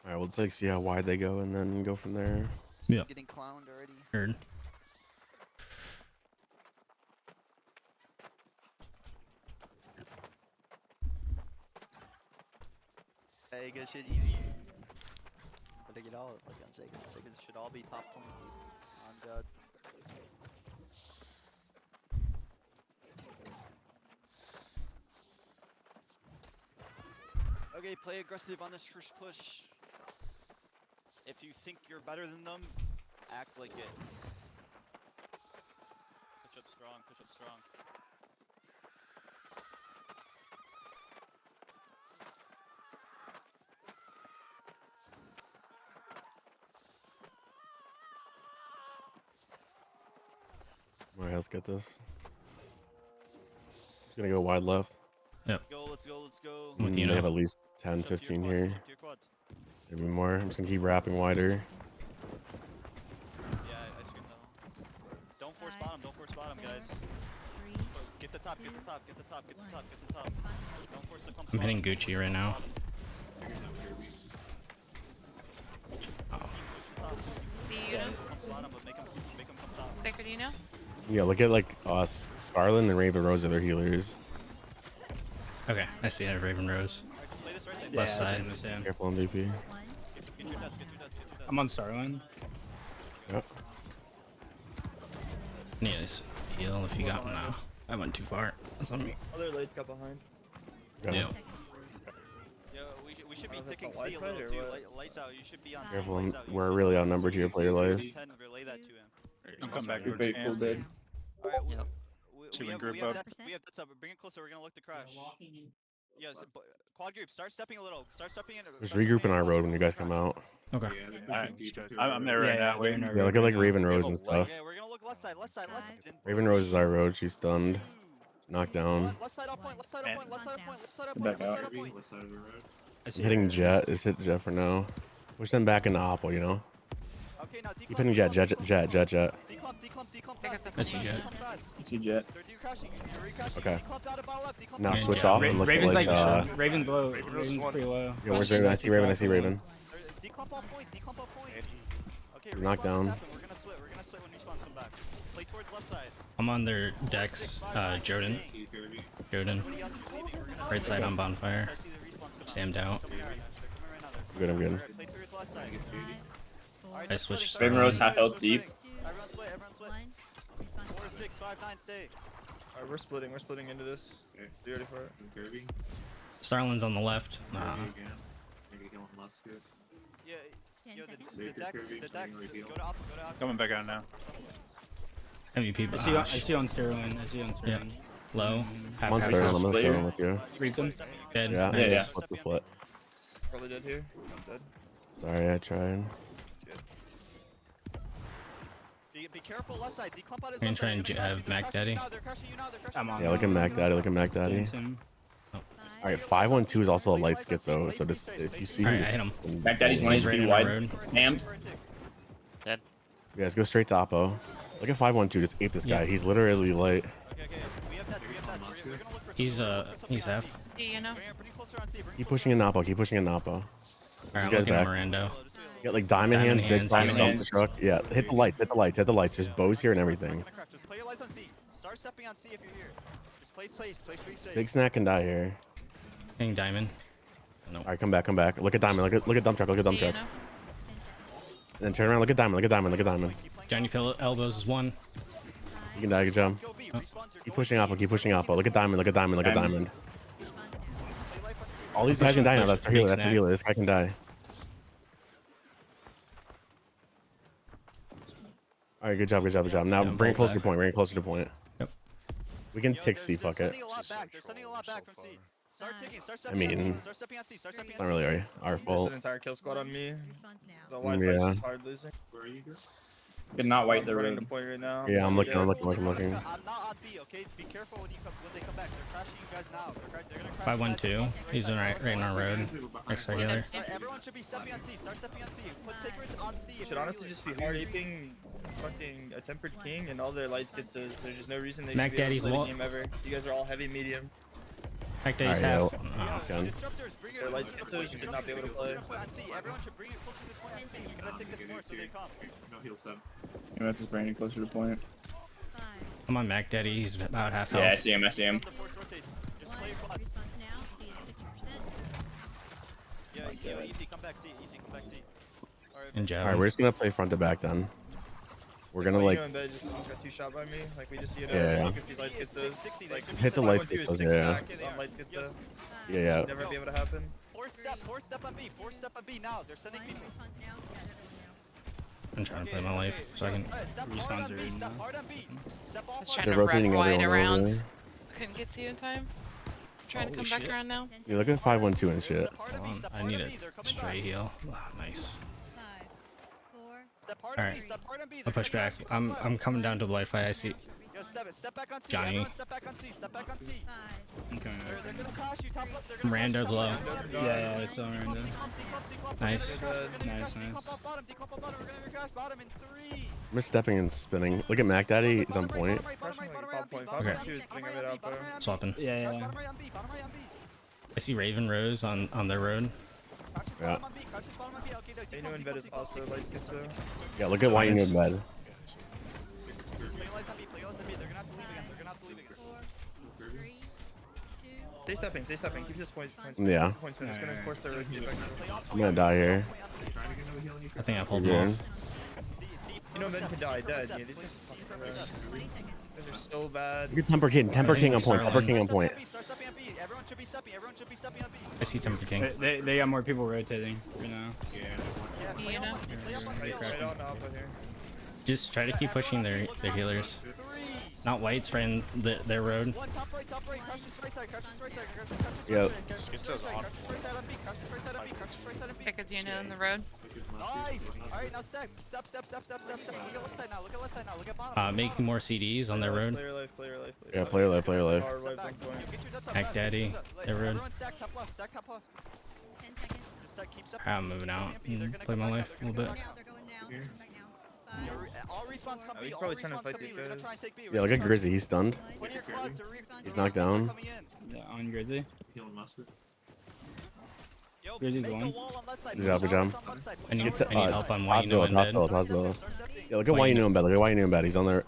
All right, well, let's like see how wide they go and then go from there. Yeah. Getting clowned already. Heard. Hey, good shit, easy. Better get all like on seconds. Seconds should all be top 20. On God. Okay, play aggressive on this first push. If you think you're better than them, act like it. Push up strong, push up strong. All right, let's get this. Just gonna go wide left. Yep. Let's go, let's go, let's go. With They you have now. at least 10, Push up to 15 your quads, here. push up to your quads. Maybe more. I'm just gonna keep wrapping wider. Yeah, I scream though. Don't force bottom, don't force bottom, guys. Get the top, get the top, get the top, get the top, get the top. Don't force the clump. I'm hitting Gucci right now. Oh. Do you know? Bottom, but make them come top. Baker, do you know? Yeah, look at like Scarlet and Raven Rose are their healers. Okay, I see that Raven Rose. Alright, just play this right side. Left side. Careful MVP. Get your nuts, get your nuts, get your nuts. I'm on Starline. Yep. Need to heal if you got one now. I went too far. That's on me. Other lights got behind. Got Yeah. it. Yo, we should be that's ticking a speed a Wi-Fi little or too. what? Lights out, you should be on Careful, lights out. You we're should really be outnumbered here, player life. 10, relay that to him. I'll come back Good towards bait, full camp. dead. Alright, Two we in have group we have up. that's up. Bring it closer, we're gonna look to crash. Yeah, quad group, start stepping a little. Start stepping in. Just regroup in our road when you guys come out. Okay. I'm there right now. Waiting. Yeah, look at like Raven Rose and stuff. Yeah, we're gonna look left side, left side, left side. Raven Rose is our road. She's stunned. Knocked down. Left side up point, left side up point, left side up point, left side up Get point, back left out. side up point. I see I'm hitting it. Jet. Just hit Jet for now. Push them back into Oppo, you know? Okay, now Keep hitting Jet. declump Declump. fast. I see Jet. Declump fast. I see Jet. They're decrashing, you're recrashing. Okay. Declump out of bottom left, declump Now out. switch Yeah. off and look at Raven's like Raven's low. Raven Rose Raven's one. pretty low. yeah, where's Raven? I see Raven. I see Raven. Declump off point, declump off point. Okay, He's knocked respawn down. just happened. We're gonna split when respawns come back. Play towards left side. I'm on their decks. Joden. Joden. Everybody else is leaving, we're gonna Right split. side on bonfire. I see the respawns come out. Sammed out. They're coming right now, they're Good, I'm good. Alright, play through his left side. Alright, I just switched splitting, Raven Rose start half health splitting. deep. Everyone split, everyone split. 4, 6, 5, 9, stay. Alright, we're splitting into this. Be ready for it. Starlin's on the left. Yeah, yo, the decks, go to alpha, go to alpha. Coming back out now. MVP I Bosh. see on Starline. I see on Yeah. Starline. Low. Half I'm half. starting. I'm gonna Player. start on with you. Reap them. Dead. Yeah, Nice. yeah. Split the split. Probably dead here. I'm dead. Sorry, I tried. Be careful left side, declump out his Gonna left try side. and They're have crashing Mac you Daddy. now, they're crashing you now, they're crashing I'm you on. now. Yeah, look at Mac Daddy. Look at Mac Daddy. Same. All right, 512 is also a light schizo. So just if you see, Alright, I hit him. Back Daddy's He's lane's right pretty in our wide. road. Hammed. you guys go straight to Oppo. Look at 512. Just ape this guy. Yeah. He's literally light. Okay, we have that, we're gonna look for He's something on half. C. Do you know? Bring closer on C, bring Keep closer pushing on in C. Oppo. Keep pushing in Oppo. Alright, You I'm guys looking at back. Mirando. Just wait You got like diamond hands, big hands, size diamond dump hands. truck. Yeah, hit the lights. Hit the lights. Hit the lights. There's bows here and everything. Just play your lights on C. Start stepping on C if you're here. Just play safe, play free safe. Big snack can die here. Hitting Diamond. No. All right, come back, come back. Look at diamond. Look at dump truck. Look at Do dump you truck. know? And then turn around. Look at diamond. Look at diamond. Look at diamond. Johnny Pill elbows is one. You can die. Good job. Go B, respawns, you're Keep going pushing B. Oppo. Keep pushing Oppo. Look at diamond. Look at diamond. Look at diamond. Play life on C. All these guys can die now. push, That's our healer. big That's our snack. healer. This guy can die. All right, good job, good job, good job. Now Yeah, bring it pull closer to back. point. Bring it closer to point. Yep. We can Yo, tick C. they're Fuck it. sending a lot back. They're sending a lot back from C. Start ticking. Start I stepping on mean, C. Start stepping on C. Start stepping It's on not C. really our There's fault. an entire kill squad on me. The now. wide Yeah. fight's just hard losing. Did not white the I'm running road. to point right now. Yeah, I'm looking, Yeah. I'm looking. I'm not on B, okay? Be careful when they come back. They're crashing you guys now. They're gonna crash. 512. He's right in our road. Next regular. Everyone should be stepping on C. Start stepping on C. Put sacreds on C. You should honestly just be hard aping fucking a tempered king and all their light skits. There's just no reason they Mac should be able Daddy's to play low. the game ever. You guys are all heavy medium. Back days Alright, half. yeah, Oh. done. Disruptors, bring it. Their light skizzers should not be able to play. On C. Everyone should bring it closer to the point on C. We're gonna take this more so they come. EMS is bringing closer to point. I'm on Mac Daddy. He's about half Yeah, I health. see him. I see him. The force rotates. Just play your quads. Yeah, easy. Come back C. Easy. Come back C. Alright. And All right, Joe. we're just gonna play front to back then. We're gonna Well, like you in bed just almost got 2 shot by me. Like we just see it. Yeah. You can see light skizzers. Like hit the light skizzers. skizzers, 6 yeah. stacks on light skizzer. yeah. Never be able to happen. Fourth step on B. Fourth step on B now. They're sending people. I'm trying to play my life so I can. Step hard Respawns on are B. in Step now. hard on B. Step I off was on trying They're to rotating wrap wide everyone over. around. Couldn't get to you in time. Trying to Holy come back shit. around now. You look at 5-1-2 and shit. Step hard on B. Hold on, Step I hard need on B. a They're coming stray back. heal. Oh, nice. Step hard on B. Alright. Step hard on B. I'll They're push coming back. Keep I'm left. I'm coming down to the Wi-Fi. I see. Yo, step back on C. Johnny. Everyone step back on C. Step back on C. I'm coming They're over. gonna crash you. Top left. They're gonna Rando's crash you. low. Top left. Yeah, it's on Rando. Nice. Nice. Decomp off bottom. Decomp off bottom. We're gonna crash bottom in 3. I'm just stepping and spinning. Look at Mac Daddy. He's on point. Okay. Okay. Swapping. Yeah. Bottom right on B. Bottom right on B. I see Raven Rose on their road. Crouches Yeah. bottom on B. Crouches bottom on B. Okay, no, They know in bed is also light skizzer. Yeah, look at why you in bed. Play lights on B. Play lights on B. They're gonna have to leave again. They're gonna have to leave again. Stay stepping. Stay stepping. Keep this point. Yeah. Points. It's gonna force their rotate back. Play off I'm gonna die here. I think I pulled You're them good. off. You know men can die dead. Yeah, these guys are so bad. Look at Temper King. Temper King on point. Temper King on point. Start stepping on B. Everyone should be stepping. Everyone should be stepping on B. I see Temper King. They got more people rotating right now. Yeah, play You know? off- play off on B. Right on Alpha here. Just try to keep pushing their healers. 3. Not whites right their road. One top right. Crouches right side. Crouches right side. Crouches Yep. right side. Crouches right side on B. Crouches right side on B. Crouches right side on B. Pick a Dino in the road. Nice. Alright, now step. Step. Look at left side now. Look at left side now. Look at bottom. Make more CDs on their road. Player life. Player life. Yeah, player life. Player life. Hard Step life back. on point. Get your nuts up, Hack left, Daddy, get your nuts up. their road. Everyone stack top left. Stack top left. Just stack, keep stepping. I'm moving out They're and gonna play come my back life out. a little They're bit. gonna come back out. Yeah, all respawns come We B. could All probably try to respawns fight come B. these We're gonna guys. try and take B. Yeah, look at Grizzly. He's stunned. Put your quads to He's knocked down. coming in. Yeah, on Grizzly. Yo, Grizzly's make a one. wall on left side. Good job, good job. I need Get to- help on why you know Hostile, I'm dead. hostile. Yeah, look at why you know in bed. Look at why you know in bed. He's on there.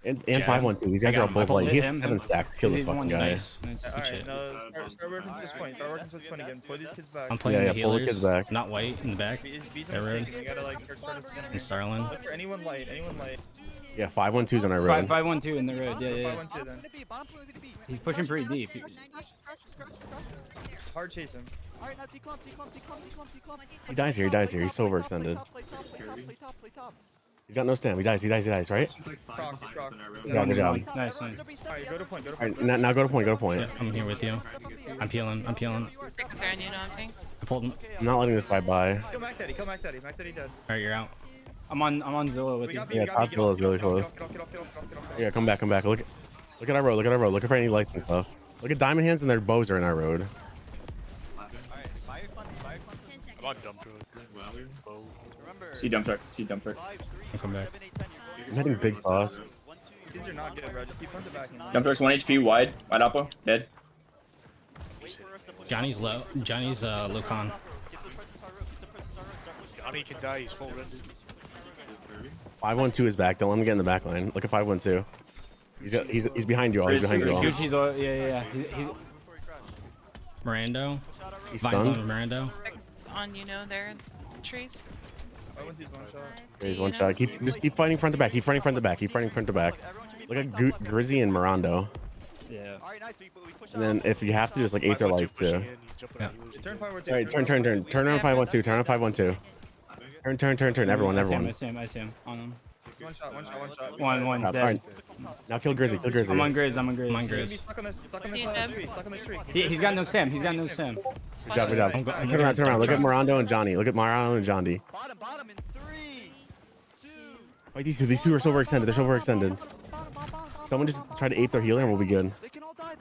And Jab. 5-1-2. These guys I got are him. both I pulled like. He has him. 7 stacks. Kill this He's fucking one guy. Nice. Good Alright, shit. now start working from this point. Start working from this point again. Pull these kids back. I'm playing Yeah, the yeah, pull the healers. kids back. Not white in the back. Beat Their road. You gotta like start this again. And Starlin. Look for anyone light. Anyone light. Yeah, 5-1-2's on our road. 5-1-2 in the road. Yeah. 5-1-2 then. He's pushing pretty deep. Hard chase him. Alright, now declump. He dies here. He dies here. He's so overextended. Play top. He's got no stamina. He dies, right? Proc. Good job, good job. Nice. Alright, go to point. Alright, now go to point. Yeah, I'm here with you. I'm peeling. Seconds are on you know I'm ping. I pulled him. I'm not letting this guy by. Kill Mac Daddy. Mac Daddy dead. Alright, you're out. I'm on Zilla with We you. got Yeah, B. top Zilla is really close. Get off. Yeah, come back. Look at our road. Look for any lights and stuff. Look at Diamond Hands and their bows are in our road. Alright, fire cleanse. I'm on dump truck. Remember, See dump truck. 5, 3, I'll come back. 7, 8, 10. I'm hitting big sauce. 1, 2, These are not good, bro. Just keep front to back. Dump truck's 1 HP wide. Wide Alpha. Dead. Wait for us to push. Johnny's low. Johnny's Lucan. Get to the front to start road. Start pushing. Johnny can die, he's full rendered. 5-1-2 is back. Don't let him get in the back line. Look at 5-1-2. He's behind you all. He's behind you all. Gucci's all, yeah. Before he crashed. Mirando. Push out our road. He's Vines on stunned. Mirando. On you know their trees. I went to use one shot. He's one shot. Just keep fighting front to back. Keep fighting front to back. Everyone should be Look at top left. Grizzy and Mirando. Yeah. Alright, nice. We push And then if you have to, just like 8 their lights too. Yeah. Turn 5-1-2. Alright, turn on 5-1-2. Turn on 5-1-2. Turn. Everyone. I see him. On him. One shot. One. All Dead. right. Now kill Grizzy. I'm on Grizz. I'm on He's gonna be Grizz. stuck on this Dab. tree. Stuck on this tree. He's got no stem. Good Good job. Turn around. Look at Mirando and Johnny. Bottom in 3, 2. Wait, these two are so overextended. They're so overextended. Someone just try to ape their healer and we'll be good. They can all die.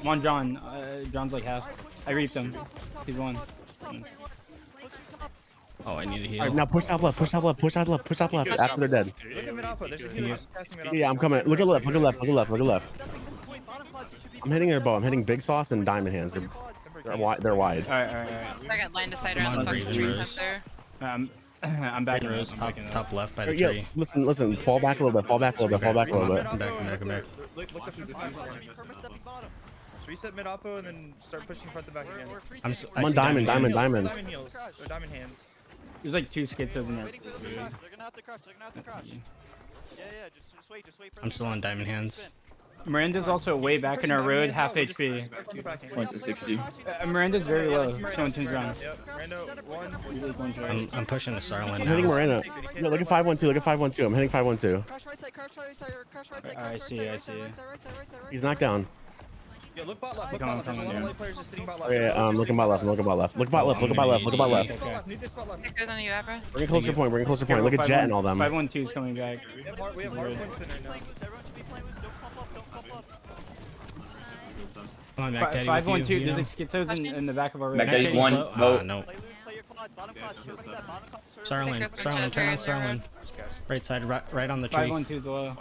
I'm on John. John's like half. I reaped him. He's one. Oh, I need a Alright, heal. now push top left. After they're dead. Look at mid alpha. There's a healer just casting mid alpha. Yeah, I'm coming. Look at left. Point, bottom plus, you should be I'm hitting their bow. I'm hitting Big Sauce and Diamond Hands. They're wide. They're wide. Alright. I got line to sight Come around the on, fucking Raven tree up Rose. there. I'm backing Rose, up. I'm top, backing up. top left by the Yeah, tree. listen. Fall back a little bit. Fall back a little bit. Fall back a little bit. I'm back. Look up to the Just reset mid oppo and then start pushing front to back again. I I'm on see diamond, hands. diamond. Diamond heals. Or diamond hands. There's like 2 skits over there. Waiting for them to crash. They're gonna have to crash. They're gonna have to crash. Yeah, just wait for I'm still on diamond hands. Miranda's also way back in our road, half Just HP. start front to back again. Points at 60. Miranda's very low. Someone turns around. Yep. Rando, one. I'm pushing a Starland I'm hitting now. Miranda. Yo, look at 512. Look at 512. I'm hitting 512. Crash right side, crash right side, crash right side, I see, I see. He's knocked down. Yeah, look bot left. Look Come on, bot left. There's a lot come of on. late players just sitting bot left. Yeah, I'm looking bot left. I'm looking bot left. Look bot left. Look at bot left. Look at bot left. Look at bot left. Need this spot left. Bigger than you, Abra. Bring it closer point. Bring it closer point. Look at Jet and all them. 512's coming back. We have hard points spin right now. Everyone should be playing loose. Don't pump up. Don't pump up. Come on, Mac Daddy. 512. You know? There's like schizos in the back of our road. Mac Daddy's Daddy's one. low. Vote. No. Play loose. Play your quads. Bottom quads. Give us that. Bottom quads. Starland, Sticker, Starland, turn on very Starland. Right side, right on the tree. 512's low.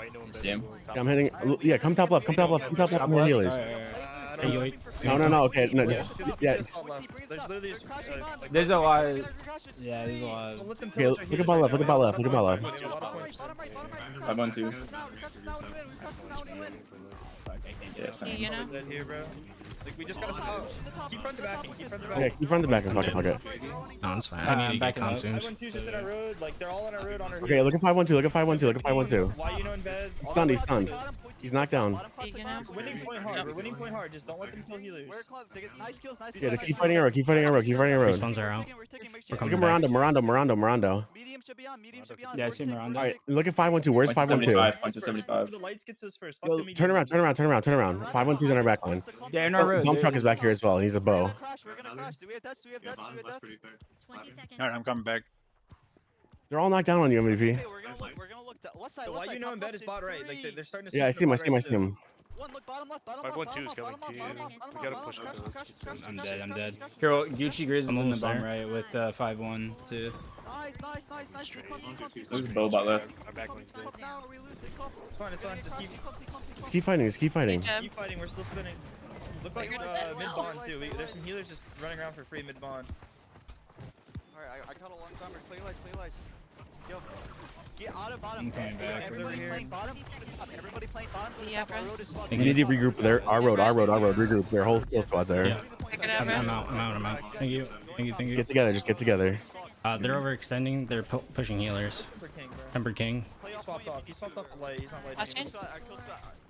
Damn. Yeah, I'm hitting. Yeah, come top left. Come top left. Come top left. I'm hitting healers. Hey, you wait. No. Okay, no. Just yeah. There's literally just like There's a lot. Yeah, there's a lot. don't let them Okay, kill look at bot left. Look at bot left. Look at bot left. A lot of points. 512. Yeah, You same. know? Dead here, bro. Like we just gotta stop. Just keep front to back. Keep front to back. Okay, keep front to back and fuck it. No, it's fine. I need to get backing up. consumed. 512 just in our road. Like they're all in our road on our. Okay, look at 512. Look at 512. Look at 512. Why you know in bed? He's stunned. He's stunned. He's knocked down. You know? Winning point hard. We're winning point hard. Just don't let them kill healers. Nice kills. Nice Yeah, just keep fighting our road. Keep fighting our road. Keep fighting our road. Respawns are out. Look coming at back. Miranda. Medium should be on. Medium should be on. Yeah, I see Miranda. All right, look at 512. Where's Points at 512? 75. Points at 75. The lights get to us first. Yo, turn around. 512's on our back line. They're in our road. Dump truck is back here as well. He's a bow. We're gonna crash. Do we have deaths? Do we have deaths? Do we have deaths? 20 seconds. Alright, I'm coming back. They're all knocked down on you, MVP. Okay, we're gonna look to west side. Why you know in bed is bot right? Like they're starting to. Yeah, I see him. One, look, bottom left, 512 is coming to you. We gotta push up. I'm dead. Here, Gucci Grizz I'm in the almost bomb there. right with 5-1 too. Nice. Who's Boba left? My back line's dead. It's fine. Just keep fighting. Just keep fighting. Jeb. Keep fighting. We're still spinning. Look like mid bond too. There's some healers just running around for free mid bond. Alright, I caught a long timer. Play lights. Yo, get out of bottom. I'm coming back. Everybody Over playing bottom. Everybody playing bottom. Yeah, Our road is fucked. We need to regroup there. Our road. Regroup. Their whole skill squad's there. Yeah. Pick it I'm up. out. Thank you. Get together. Just get together. They're overextending. They're pushing healers. Super king, bro. Tempered King. He swapped off. He swapped off the light. He's not lighting. Watching.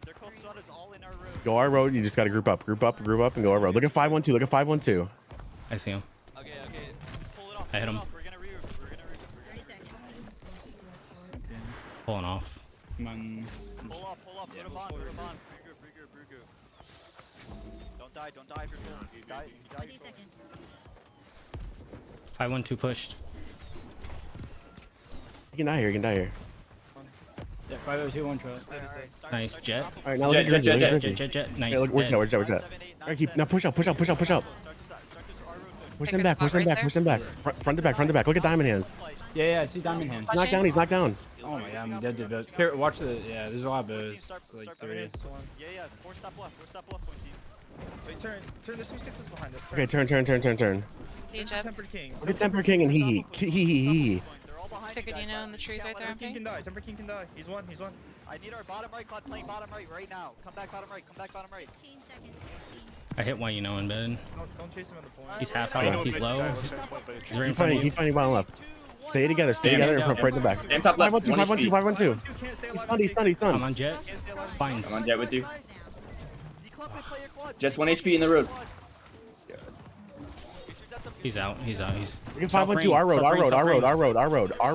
Their close shot is all in our road. Go our road. You just gotta group up, and go our road. Look at 512. Look at 512. I see him. Okay. Just pull it off. I hit him. We're gonna regroup. 30 seconds. Pulling off. Come on. Pull off. Go to bond. Regroup. Don't die if you're full. You die, 20 you're full. seconds. 512 pushed. You can die here. Yeah, 502 1 trust. Nice. Jet. All right, now look at Drizzy. Look at Drizzy. Jet. Nice. Okay, look, where's Dead. Jet? All right, keep now. Push up. Push them back. Push them back. Front to back. Look at Diamond Hands. Yeah, I see Diamond Hand. He's knocked down. Oh my god, I'm dead to bows. Here, watch the. Yeah, there's a lot of bows. Like 3. Yeah. 4 step left. 4 step left. Wait, turn. There's some skits behind us. Okay, turn. You, Jeb. Tempered king. Look at Temper King and he. They're all behind Sticker, you guys. you know, in the trees right there, Tempered king MP? can die. Tempered king can die. He's one. I need our bottom right quad playing bottom right now. Come back bottom right. 15 seconds. I hit one, in bed. Don't chase him on the point. He's half health. He's low. He's right in front of you. Keep fighting bottom left. Stay together in front, right in the back. Stand top left. 512. 512. Can't stay alive. He's I'm stunned. on Jet. Fines. I'm on Jet with you. Declump and play your quad. Just 1 HP in the road. He's out. He's Look at 512. Our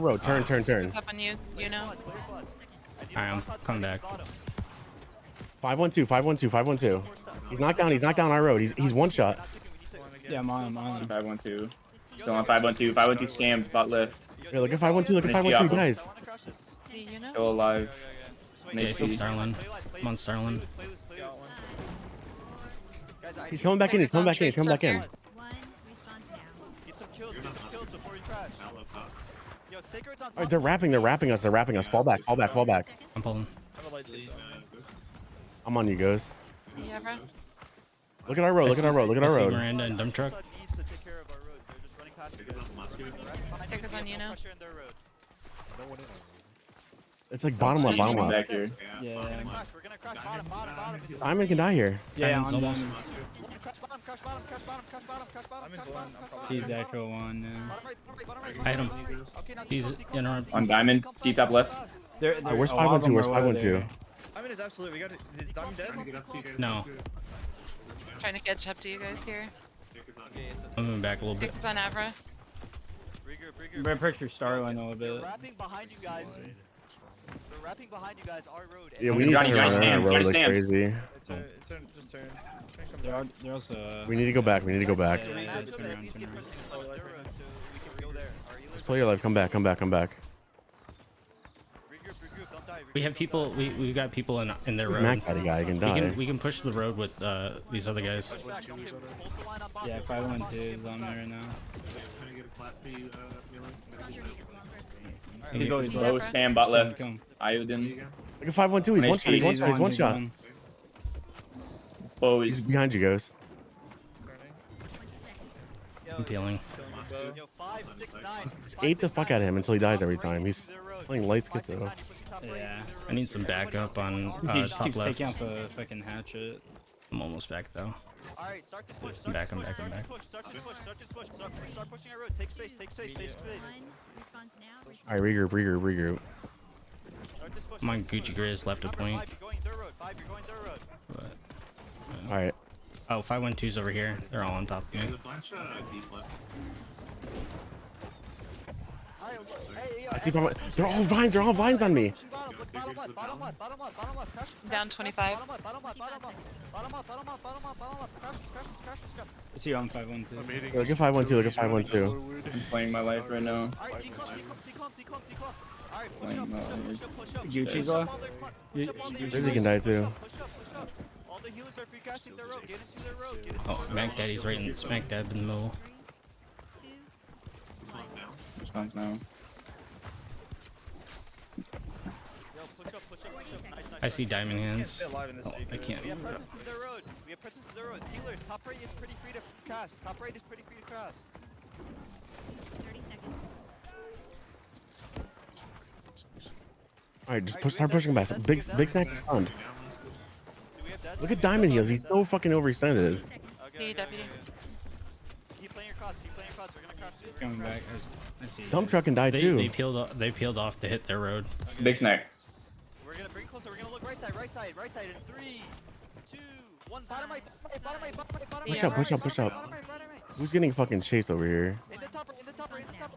road. Turn. Up on you, you know? Alright, I'm coming back. 512. He's knocked down our road. He's one shot. Yeah, I'm on. 512. Still on 512. 512 scammed. Bot left. Here, look at 512, guys. You know? Still alive. Yeah, I see Starland. I'm on Starland. He's coming back in. One, respawn now. Get some kills before we crash. Yo, Sacred's on top. All right, they're wrapping us. Fall back. I'm pulling. Have a light switch on. I'm on you, Ghost. Yeah, bro. Look at our road. Look at our road. Look at our I see road. Miranda and dump truck. Needs to take care of our road. They're just running past you guys. Checkers on you now. Pressure in their road. It's like bottom left, bottom left. Back here. Yeah. We're gonna crash bottom. Simon can die here. Yeah, Diamond's on almost. Diamond. Crash bottom, crash bottom, crash bottom, crash bottom, crash bottom, I'm in crash blind. bottom, I'm crash probably He's Echo 1 now. I hit him. Okay, now He's in our. On diamond, G top left. Where's a lot of 512? them Where's are over 512? there. Diamond is absolute. We got it. Is Diamond dead? No, Trying to catch up to you guys here. I'm moving back a little bit. Checkers on Avra. Better push your star line a little They're bit. wrapping behind you guys. They're wrapping behind you guys. Our road. Yeah, we need Johnny, to Johnny, turn around stand, road Johnny, like stand. crazy. Just turn. They're also. We need to go back. We need to go back. Yeah, yeah, Match up turn at around, least turn get around. presence on their road so we can go there. Our healers. Just play your life. Come back. Come back. Come back. Regroup, don't die. We have people. We got people in their This road. Mac Daddy guy can die. We can push the road with these other guys. Yeah, 512 is on there right now. He's always Low low. stand bot left. Kill him. Iodine. Look at 512. He's one shot. He's one shot. He's one shot. Oh, He's he's behind you, Ghost. I'm peeling. Yo, 5, 6, 9. Just ape the fuck out of him until he dies every time. He's playing light schizo. Yeah. I need some backup on He just top keeps left. taking out the fucking hatchet. I'm almost back though. Alright, start this push. I'm back, I'm back. Start pushing our road. Take space, take space. One. Response now. All right, regroup, regroup, regroup. Start this push. I'm on Gucci Grizz left a point. 5, you're going their road. 5, you're going their road. But, All right. oh, 512's over here. They're all on top of me. I see. They're all vines. They're all vines on me. Down 25. I see you on 512. I'm hitting. Look at 512. Look at 512. I'm playing my life right now. Alright, declump. Alright, push Playing up, my push up, life. push up, push up. Gucci's Push up low? all their push up all their Rizzy can die too. Push up. All the healers are free casting their road. Get into their road. Get into Oh, Mac Daddy's right in smack dab in the middle. 3, 2, 1. Response now. Yo, push up. Nice. I see diamond Can't hands. stay alive in this Oh, secret. I can't. We have presence in their road. Healers, top right is pretty free to cast. 30 seconds. All right, just start pushing back. Big snack is stunned. Do we have dead? Look at Diamond Heals. He's so fucking overextended. Okay, Need deputy. Keep playing your cross. We're gonna crash this. Coming back. I see. Dump truck can die They too. peeled off to hit their road. Big snack. We're gonna bring closer. We're gonna look right side. In 3, 2, 1. Bottom right. Push up, push up, push up. Bottom right. Who's getting fucking chased over here? In the top right.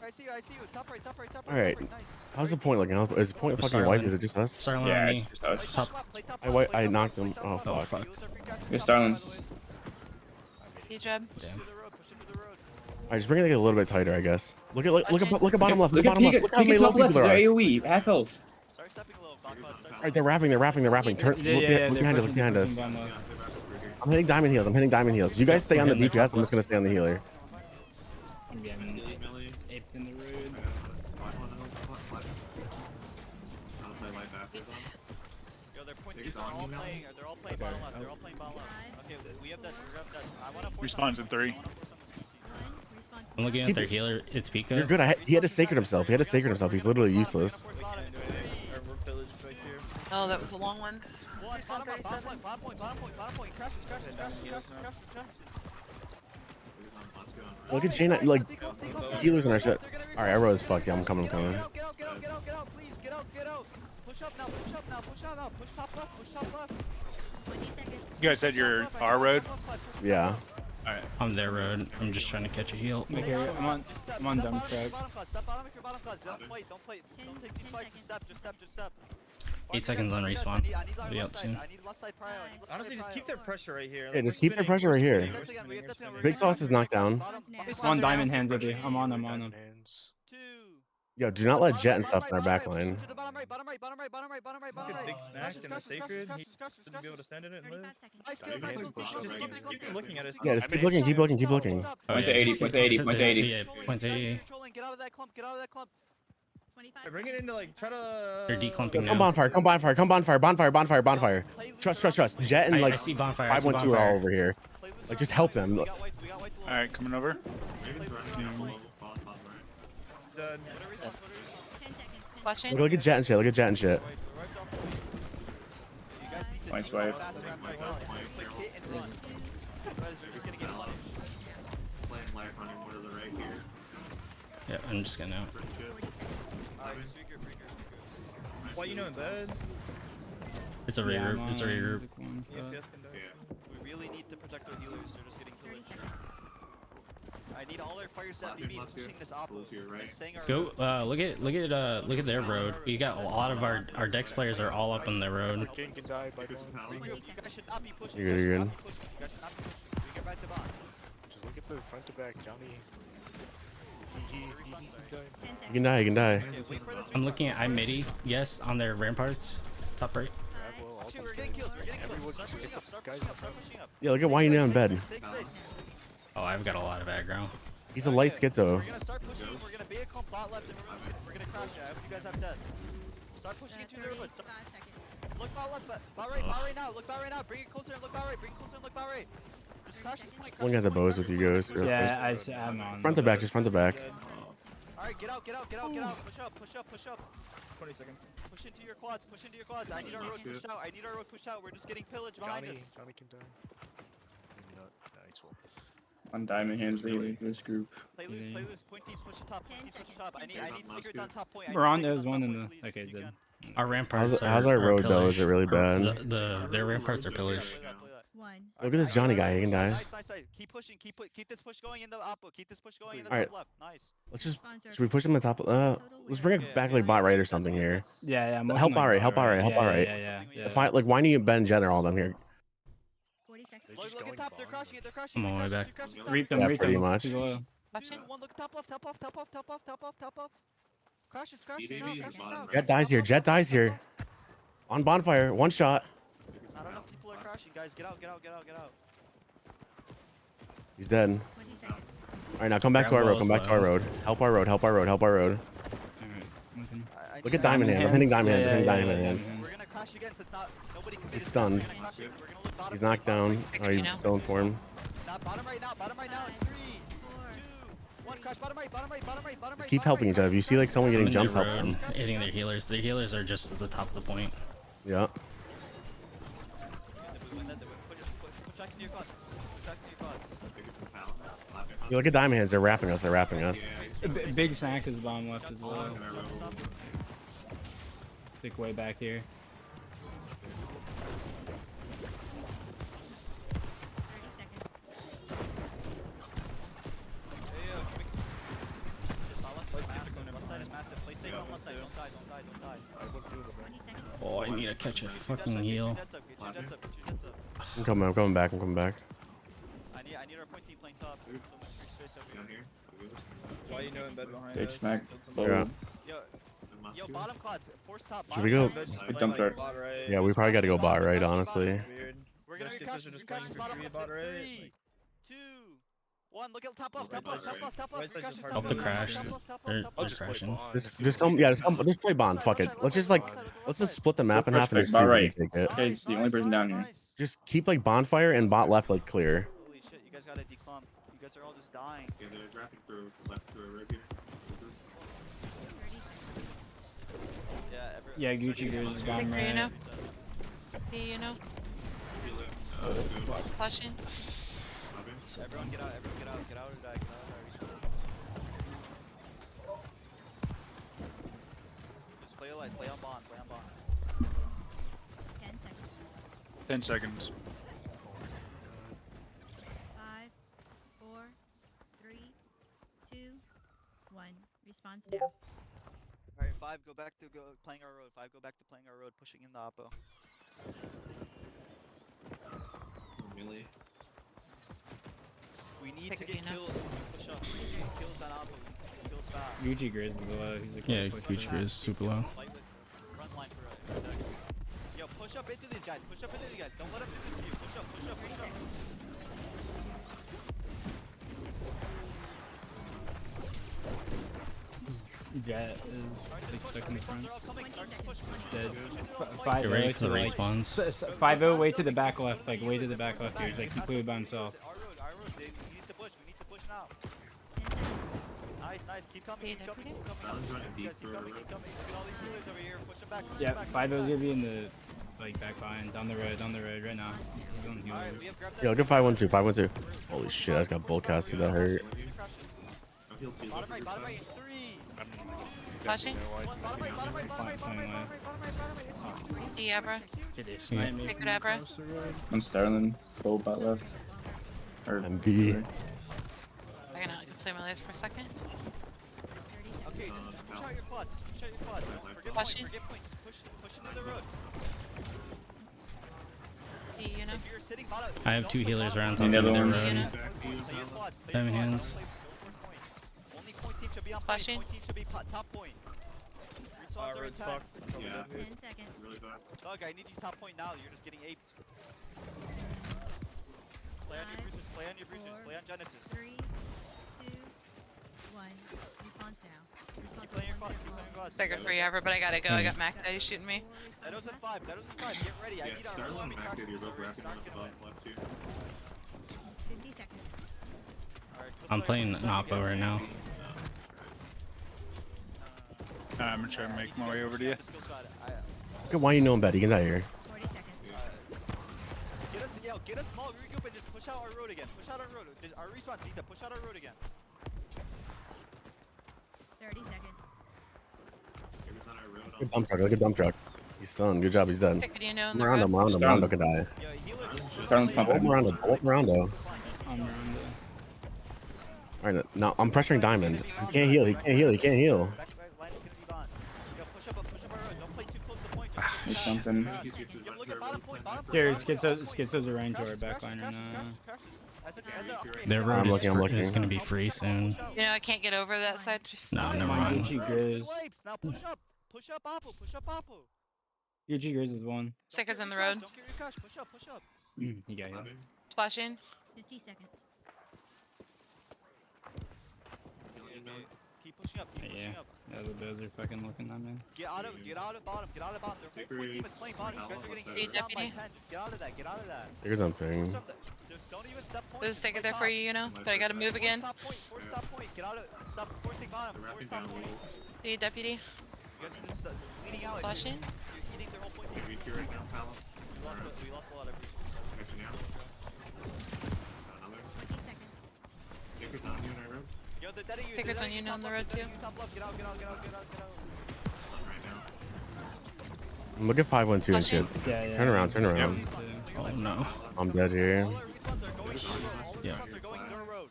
I see you. Top right. All right. Nice. How's the point looking? Is the point fucking Starling. white? Is it just us? Starling Yeah, on it's me. just us. Top. Play top I left, play top knocked left, him. play Oh, top left. fuck. Healers are free casting Good top left, Starlings. by the way. Hey, Jeb. Push into the road. All right, just bring it a little bit tighter, I guess. Look at bottom left. Look at bottom left. Look Look at at how many low people there are. AoE, half health. Start stepping a little. All right, they're wrapping. Turn. Look behind us. Look behind us. I'm hitting diamond heals. You guys stay on the DPS. I'm just gonna stay on the healer. I'm getting aped in the road. Yo, they're all playing bottom left. Okay, we have that. I wanna force Responds in 3. I'm looking at their healer. It's Pika. You're good. He had to sacred himself. He's literally useless. We're pillaged right here. Oh, that was a long one. Bottom point. Crashes. Look at Shane. Like healers in our shit. All right, everyone's fucked. Yeah, I'm coming. Get out, please, get out. Push up now, push top left. 20 seconds. You guys said you're our road. Yeah. I'm their road. I'm just trying to catch a heal. Okay, I'm on dump truck. Step bottom if you're bottom class. Don't take these fights. Just step. 8 seconds on respawn. I'll be out soon. I need left side prio. Honestly, just keep their pressure right here. Yeah, just keep their pressure right here. Big Sauce is knocked down. I'm on diamond hands with you. I'm on him. Hands. 2. Yo, do not let Jet and stuff in our backline. Bottom right. Look at Big Snack and the Sacred. He shouldn't be able to stand in it and 35 live. seconds. Just keep looking at us. Yeah, just keep looking. Oh, Points to 80, just- points to 80, just points to hit 80. the- Yeah, points to 80. Get out of that clump. 25 Bring it into like try to. They're declumping Come now. Bonfire. Trust. Jet and I like see bonfire. 512 are all over here. Like, just help them. We got white to the All right, coming over. Done. Whatever he's on Twitter's. 10 seconds. 10 Watching. Look at Jet and shit. Look at Jet and shit. Right, we're right off the point. You guys need to Point see how swipe. fast they're after God. Click hit and run. Otherwise, you're just gonna get punished. Yeah, I'm just getting out. Alright, freaker, freaker. What you know in bed? It's a Yeah, regroup. It's a regroup. EFPS can die. We really need to protect our healers. They're just getting 30 pillaged. seconds. I need all our fire set BBs pushing this oppo and staying our Go. Look at their road. We got a lot of our Dex players are all up on their road. King can die by going. You guys should not be pushing. You're good, you're good. You guys should not be pushing. We get back to bond. Just look at the front to back, Johnny. He can die. 10 You seconds. can die. You can die. Okay, wait for the I'm looking at iMidi. Yes, on their ramparts, top right. Five, Well, all Actually, those we're getting guys- killed. We're getting killed. everyone Start just pushing get up. the Start guys pushing up. up Start front. pushing up. Yeah, look at why you now in bed. Take space. Oh, I've got a lot of aggro. He's a light schizo. We're gonna start pushing. We're gonna be a comp bot left, and we're gonna crash it. I hope you guys have deads. Start pushing into their wood. 5 seconds. Look bot left, bot right now. Look bot right now. Bring it closer and look bot right. Bring it closer and look bot right. Just crash this point. One got the bows with you guys. Yeah, I'm on. Front to back, just front to back. Alright, get out. Push up. 20 seconds. Push into your quads. I need our road pushed out. We're just getting pillaged behind Johnny, us. Johnny can die. Maybe not. Nice one. On diamond hands leading this group. Play loose. Point these, push the top. Point these, push the top. I need stickers on top point. We're on. There's one in the. Please, Okay, if you good. can. Our ramparts. How's our are road though? Is it really pillaged. bad? Their ramparts are pillaged. Play that. 1. Look at this Johnny guy. He can die. Nice. Keep pushing. Keep this push going in the oppo. Keep this push going in the Alright. top left. Nice. Let's just. Sponsor. Should we push him on top? Let's bring it back like bot right or something here. Yeah. I'm Help looking our right, like help our right, help our right. Yeah. If I like, why don't you Ben Jen or all them here? 40 seconds. They're Look just at going top. They're bottom. crushing it. They're crushing I'm it. on my way They're back. crushing it. Reap them. Yeah, Reap pretty them. much. Too low. Two, one, look top off. Crash it. No, Jet dies here. Jet dies here. On bonfire. One shot. I don't know. People are crashing, guys. Get out. He's dead. 20 seconds. All right, now come back to our road. Come back to our road. Help our road. Alright. Okay. Look at diamond hands. I'm hitting diamond hands. I'm hitting diamond hands. We're gonna crash again since nobody can. He's stunned. He's knocked down. Oh, you still in form. Bottom right now. 3, 2, 1. Crash. Bottom right. Just keep helping each other. If you see like someone getting On their jumped, help road, them. hitting their healers. Their healers are just at the top of the point. Yeah. Push back into your quads. You look at diamond hands. They're wrapping us. They're wrapping us. Big snack is bomb left as well. Stick way back here. 30 seconds. Left side is massive. Play safe on left side. Don't die. I went through the 20 seconds. Oh, I need to catch a fucking heal. Get your jets up. I'm coming. I'm coming back. I'm coming back. I need our point team playing top. So much free space over here. Why you know in bed behind Big us? smack. Yeah. Yo, bottom quads. Force top. Should we go? Big dump truck. Yeah, we probably got to go bot right, honestly. Weird. We're gonna Best recrash. decision is Recrash playing bottom for left. bot right. 3, 2, 1. Look at top left. Right side's Recrash just is hard top to left. crash. Top left. They're I'll just play crashing. Bond. Just come. Yeah, just play bond. Fuck it. Let's just like, let's just split the map in half and just see Bot if we right. can take it. Okay, he's the only person down here. Just keep like bonfire and bot left like clear. Holy shit, you guys gotta declump. You guys are all just dying. 30 seconds. Yeah, Yeah, Gucci Gears is bomb Victor, you know? right. Hey, you know? Flashing. Everyone get out or die. Get out or die. Just play alive. Play on bond. 10 seconds. 10 seconds. 5, 4, 3, 2, 1. Response now. Alright, 5, go back to playing our road. 5, go back to playing our road, pushing in the oppo. We need Pick to a get Dina. kills when we push up. We need to get kills on oppo. We need to get kills fast. Gucci Gears is low. He's like, Yeah, push Gucci back. is super low. Fight with front line for us. Yo, push up into these guys. Don't let them do this to you. Push up. Jet is like stuck in the front. They're all coming. Start to push. Dead. Fight. Five Get ready way for to the like respawns. 5-0 way to the back left, like way to the back left here. Like he played by himself. Our Nice, nice. Keep coming, keep coming, keep coming. You guys keep coming, keep coming. Look at all these healers over here. Push them back, push Yeah, them back. 5-0's gonna be in the like back line, down the road right now. He's on healers. Alright, we have grabbed that. Yo, good 5-1-2, 5-1-2. Holy shit, I just got bull cast. That hurt. Bottom right, in 3. Flashing. Bottom right, bottom right, bottom right, bottom right, bottom right, bottom right, bottom right. D Abra. It is snipe me. Sacred Abra. One Starlin. Boba left. Or MB. I'm gonna go play my life for a second. Okay, push out your quads. Push out your quads. Don't forget Flashing. point, forget point. Push into the road. D, you know. If you're sitting bottom, I have don't 2 play healers bottom. around top of Another their one. road. Play your quads, play your Diamond quads, hands. don't play point. Only point team should be on point. Flashing. Point team should be top point. Respawns are Road's intact. fucked. Yeah. 10 seconds. Doug, I need you top point now. You're just getting aped. Play on your bruises. Play on your bruises. Play on Genesis. 3, 2, 1. Response now. Response Keep playing your on quads. one Keep playing your quads. Sacred 3 Abra, but I gotta go. I got Mac Daddy shooting me. Deado's in 5. Deado's in 5. Get ready. I need our Starlin army and Mac Daddy are both crashers. wrapping Not up gonna win. left too. 50 seconds. Alright, I'm playing Napo right now. I'm gonna try to make my way over to you. Good, why you know him better? Get out of here. 40 seconds. Get us small, regroup, and just push out our road again. Push out our road. Our respawn, Zeta, push out our road again. 30 seconds. Every time I rode Good dump truck. Look at dump truck. He's stunned. Good job. He's dead. Sacred, you know, in I'm the around road. him. Around him. Rondo could die. Yo, healers. Starlin's Ult pumping. Rondo. Ult Rondo. I'm around All right, now I'm pressuring diamonds. He can't heal. He can't heal. He can't heal. Back line is gonna be gone. Yo, push up our road. Don't play too close to point. There's something. Yo, look at bottom point. Bottom point. Here, Schizo's around to our back line right now. Their I'm road is, looking, I'm looking. is gonna be free soon. You know, I can't get over that side. No, never Come on, mind. Gucci Grizz. Now push up. Push up Apple. Push up Apple. Gucci Grizz is one. Sacred's in the road. Don't get your cash. Push up. Push up. He got you. Flashing. 50 seconds. Keep pushing up. Keep Yeah. pushing up. Yeah, those are fucking looking at me. Get out of bottom. Get out of bottom. Their whole point team is playing bottom. You guys are getting Secret. down by Deputy. 10. Just get out of that. Get out of that. Here's something. Push up don't even step point. There's a just Sacred play there for top. you, you know. But I gotta move again. Stop point. Force stop point. Get out of. Stop forcing bottom. They're Force wrapping stop down point. low. D Deputy. You guys are just leaning out. Flashing. You're eating their whole point. Can we cure right now, pal? We lost a lot of Catching out. Got another. 20 seconds. Secret's on you and I rode. Yo, they're deading you. Sacred's they're on deading you on the top road, left, they're too. deading you top left. Get out. Stun right now. Look at 5-1-2 and shit. Yeah. Turn around. Turn around. Oh no. I'm dead here. All our respawns are going through the road. All our Yeah. respawns are going their road.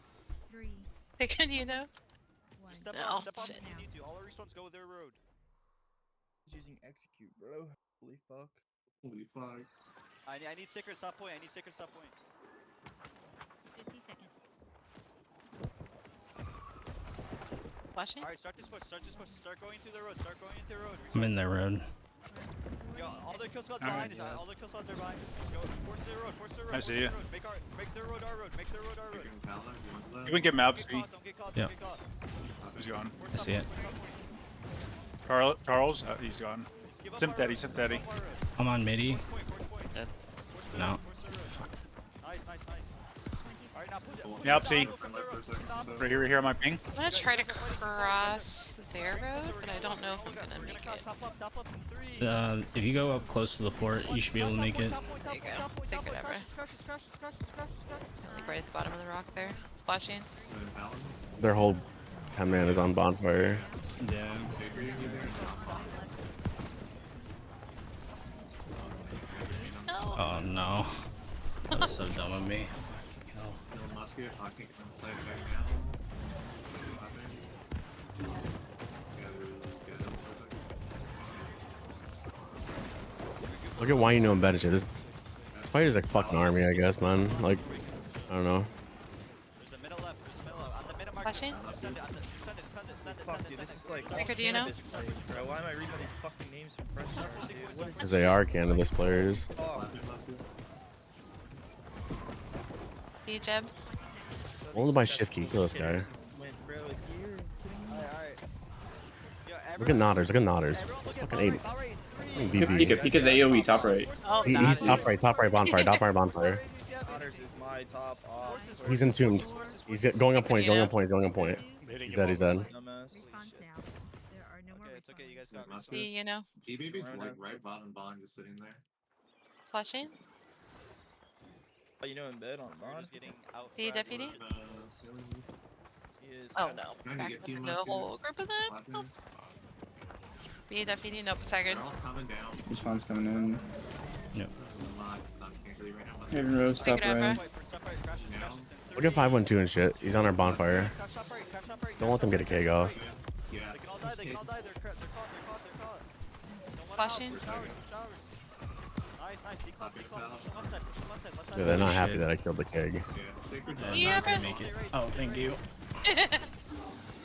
3, Sacred, you know. 1. Step Oh, off if shit. you need to. All our respawns go their road. He's using execute, bro. Holy fuck. Holy fuck. I need secret stop point. 50 seconds. Flashing. Alright, start this push. Start going through the road. I'm in their road. Yo, all their kill squads Alright, behind us. All their kill squads are behind us. Just go. Force their road. I see ya. Make their road our road. Make their road our road. Freaking pal, you want that? You can get maps, Don't get caught. Yep. Don't get caught. He's gone. I see it. Charles? He's gone. Give up Simp our daddy, road. simp Give up daddy. our road. I'm on midi. Force point. Dead. Force the No. road, force the road. Nice. 20 Alright, now push it. Push Yeah, it see. down, push the road, push it down. Right here on my ping. I'm gonna try to cross their road, but I don't know if I'm gonna make it. Top left in 3. If you go up close to the fort, you should be able to make it. There you go. Sacred Abra. Like right at the bottom of the rock there. Flashing. Their whole 10-man is on bonfire. Yeah. No. Oh no. That was so dumb of me. Hell. Elon Musk here, talking on the side right now. Look at why you know him better shit. This fight is like fucking army, I guess, man. Like, I don't know. There's a middle left. On the middle mark. Flashing. Send it. Fuck, dude, this is like. Sacred, do you know? cannabis plays, bro. Why am I reading all these fucking names from Purrrosonal, dude? What is Because they are cannabis players. fuck? D Jeb. Only by shift key. Kill this guy. Went, bro, it's here. Alright. Look at Nodders. Look at Nodders. Just fucking ape. Fucking BB. Peek his AoE top right. Oh, He's top right bonfire. Top right bonfire. Otters is my top off. He's entombed. He's going on point. He's going on point. He's going on point. didn't He's get dead. He's Boba. dead. Dumbass. Response now. There are no more Okay, it's okay. You guys got Must respawn. You know, G-Baby's Right like now. right bottom bond, just sitting there. flashing. Oh, you know, in bed on We're bond. just getting out. See, deputy? He is. Oh no. Trying to Back get up to you, into a Mustard. whole group of them. Slapping. See, deputy? Nope, staggered. They're all coming down. Respawn's coming in. I'm not can't really right now. Mustard. Haven Rose, top Take it over. right. Stop right. Crashes. Now. Crashes. In Look at 512 and shit. He's on our bonfire. Crash up right. Crash up right. Don't let them get a keg off. Yeah. They can all die. They can all die. They're caught. They're caught. Don't let Flashing. them out. Showers. Nice. Declock. Push them left side. Left side. Yeah, they're not happy shit. that I killed the keg. Yeah. Sacred I'm Yeah, not gonna bro. make it. Oh, thank you.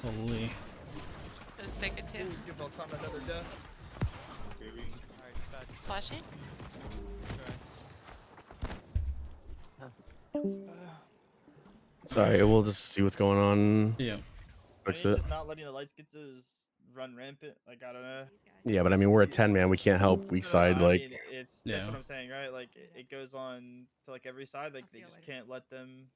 Holy. It was taken too. Give Volcom another death. baby. Alright, dispatch. Flashing. Sorry, we'll just see what's going on. Yeah. I mean, Fix he's it. just not letting the lights get to run rampant. Like, I don't know. Yeah, but I mean, we're a 10 man. We can't help weak side. I Like, mean, that's Yeah. what I'm saying, right? Like, it goes on to like every side. Like, they just can't let them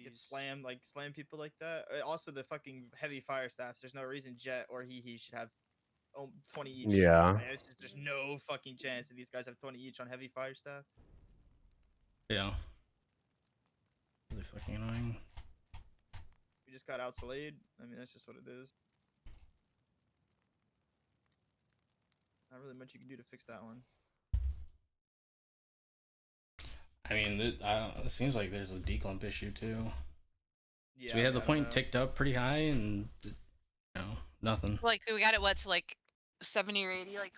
get slammed, like slam people like that. Also, the fucking heavy fire staffs. There's no reason Jet or he should have 20 each. Yeah. Like, there's no fucking chance that these guys have 20 each on heavy fire staff. Yeah. Really fucking annoying. We just got outslayed. I mean, that's just what it is. Not really much you can do to fix that one. I mean, it seems like there's a declump issue too. Yeah, So we I have the mean, I don't point know. ticked up pretty high and, nothing. Like we got it. What's like 70 or 80? Like